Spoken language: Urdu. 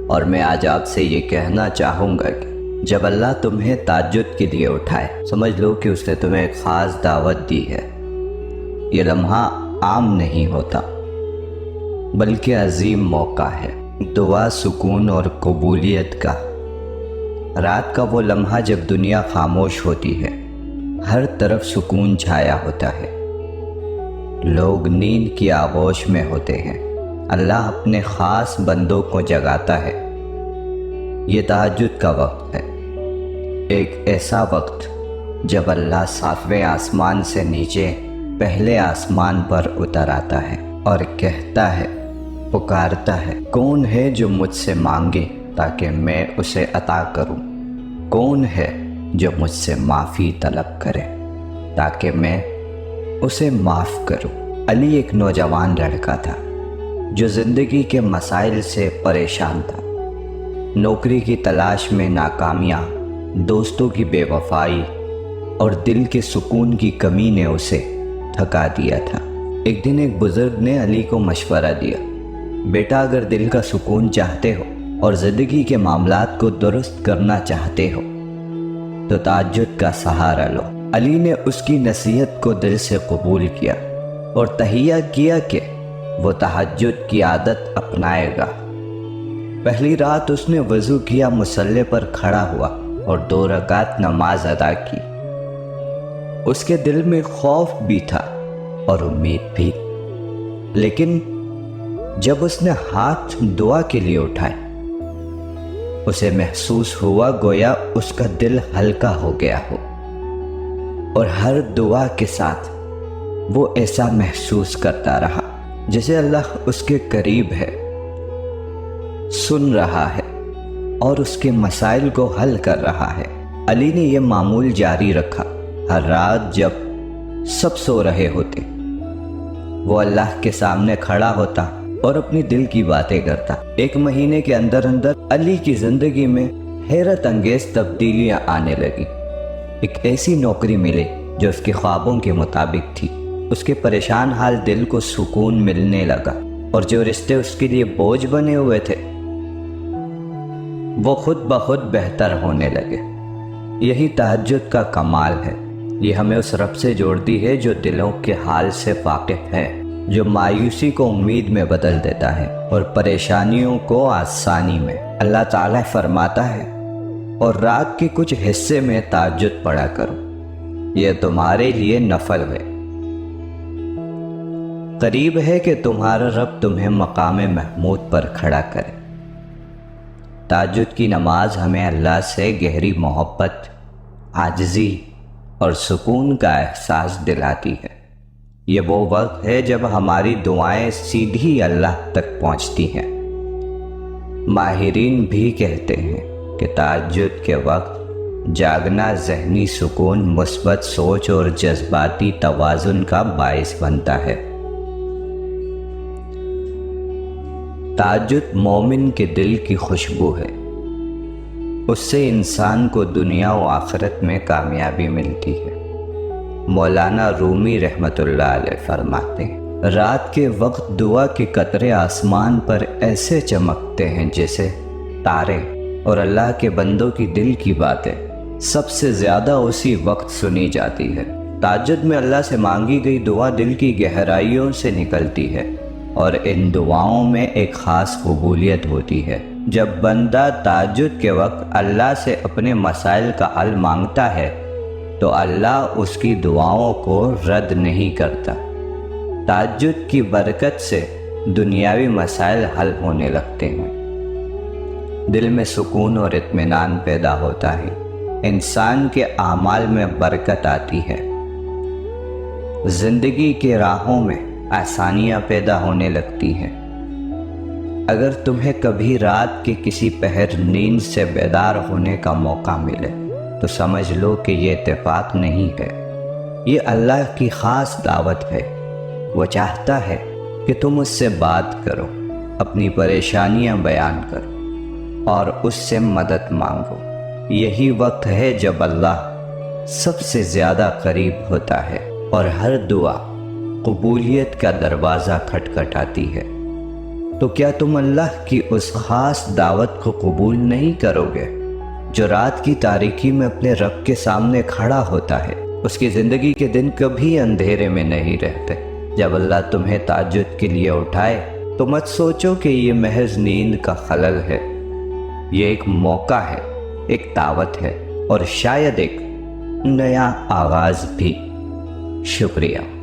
اور میں آج آپ سے یہ کہنا چاہوں گا کہ جب اللہ تمہیں تہجد کے لیے اٹھائے، سمجھ لو کہ اس نے تمہیں ایک خاص دعوت دی ہے۔ یہ لمحہ عام نہیں ہوتا بلکہ عظیم موقع ہے، دعا، سکون اور قبولیت کا۔ رات کا وہ لمحہ جب دنیا خاموش ہوتی ہے، ہر طرف سکون چھایا ہوتا ہے، لوگ نیند کی آغوش میں ہوتے ہیں، اللہ اپنے خاص بندوں کو جگاتا ہے۔ یہ تہجد کا وقت ہے، ایک ایسا وقت جب اللہ ساتویں آسمان سے نیچے پہلے آسمان پر اتر آتا ہے اور کہتا ہے، پکارتا ہے، کون ہے جو مجھ سے مانگے تاکہ میں اسے عطا کروں؟ کون ہے جو مجھ سے معافی طلب کرے تاکہ میں اسے معاف کروں؟ علی ایک نوجوان لڑکا تھا جو زندگی کے مسائل سے پریشان تھا۔ نوکری کی تلاش میں ناکامیاں، دوستوں کی بے وفائی اور دل کے سکون کی کمی نے اسے تھکا دیا تھا۔ ایک دن ایک بزرگ نے علی کو مشورہ دیا، بیٹا اگر دل کا سکون چاہتے ہو اور زندگی کے معاملات کو درست کرنا چاہتے ہو تو تہجد کا سہارا لو۔ علی نے اس کی نصیحت کو دل سے قبول کیا اور تہیہ کیا کہ وہ تہجد کی عادت اپنائے گا۔ پہلی رات اس نے وضو کیا، مصلی پر کھڑا ہوا اور 2 رکعت نماز ادا کی۔ اس کے دل میں خوف بھی تھا اور امید بھی، لیکن جب اس نے ہاتھ دعا کے لیے اٹھائے، اسے محسوس ہوا گویا اس کا دل ہلکا ہو گیا ہو، اور ہر دعا کے ساتھ وہ ایسا محسوس کرتا رہا جیسے اللہ اس کے قریب ہے، سن رہا ہے اور اس کے مسائل کو حل کر رہا ہے۔ علی نے یہ معمول جاری رکھا، ہر رات جب سب سو رہے ہوتے وہ اللہ کے سامنے کھڑا ہوتا اور اپنی دل کی باتیں کرتا۔ 1 مہینے کے اندر علی کی زندگی میں حیرت انگیز تبدیلیاں آنے لگی۔ ایک ایسی نوکری ملی جو اس کے خوابوں کے مطابق تھی، اس کے پریشان حال دل کو سکون ملنے لگا، اور جو رشتے اس کے لیے بوجھ بنے ہوئے تھے وہ خود بخود بہتر ہونے لگے۔ یہی تہجد کا کمال ہے، یہ ہمیں اس رب سے جوڑتی ہے جو دلوں کے حال سے واقف ہے، جو مایوسی کو امید میں بدل دیتا ہے اور پریشانیوں کو آسانی میں۔ اللہ تعالیٰ فرماتا ہے، اور رات کے کچھ حصے میں تہجد پڑھا کرو، یہ تمہارے لیے نفل ہے، قریب ہے کہ تمہارا رب تمہیں مقام محمود پر کھڑا کرے۔ تہجد کی نماز ہمیں اللہ سے گہری محبت، عاجزی اور سکون کا احساس دلاتی ہے۔ یہ وہ وقت ہے جب ہماری دعائیں سیدھی اللہ تک پہنچتی ہیں۔ ماہرین بھی کہتے ہیں کہ تہجد کے وقت جاگنا ذہنی سکون، مثبت سوچ اور جذباتی توازن کا باعث بنتا ہے۔ تہجد مومن کے دل کی خوشبو ہے، اس سے انسان کو دنیا و آخرت میں کامیابی ملتی ہے۔ مولانا رومی رحمۃ اللہ علیہ فرماتے ہیں، رات کے وقت دعا کے قطرے آسمان پر ایسے چمکتے ہیں جیسے تارے، اور اللہ کے بندوں کی دل کی باتیں سب سے زیادہ اسی وقت سنی جاتی ہے۔ تہجد میں اللہ سے مانگی گئی دعا دل کی گہرائیوں سے نکلتی ہے، اور ان دعاؤں میں ایک خاص قبولیت ہوتی ہے۔ جب بندہ تہجد کے وقت اللہ سے اپنے مسائل کا حل مانگتا ہے تو اللہ اس کی دعاؤں کو رد نہیں کرتا۔ تہجد کی برکت سے دنیاوی مسائل حل ہونے لگتے ہیں، دل میں سکون اور اطمینان پیدا ہوتا ہے، انسان کے اعمال میں برکت آتی ہے، زندگی کے راہوں میں آسانیاں پیدا ہونے لگتی ہیں۔ اگر تمہیں کبھی رات کے کسی پہر نیند سے بیدار ہونے کا موقع ملے تو سمجھ لو کہ یہ اتفاق نہیں ہے، یہ اللہ کی خاص دعوت ہے۔ وہ چاہتا ہے کہ تم اس سے بات کرو، اپنی پریشانیاں بیان کرو اور اس سے مدد مانگو۔ یہی وقت ہے جب اللہ سب سے زیادہ قریب ہوتا ہے اور ہر دعا قبولیت کا دروازہ کھٹکھٹاتی ہے۔ تو کیا تم اللہ کی اس خاص دعوت کو قبول نہیں کرو گے جو رات کی تاریکی میں اپنے رب کے سامنے کھڑا ہوتا ہے؟ اس کی زندگی کے دن کبھی اندھیرے میں نہیں رہتے۔ جب اللہ تمہیں تہجد کے لیے اٹھائے تو مت سوچو کہ یہ محض نیند کا خلل ہے۔ یہ ایک موقع ہے، ایک دعوت ہے، اور شاید ایک نیا آغاز بھی۔ شکریہ۔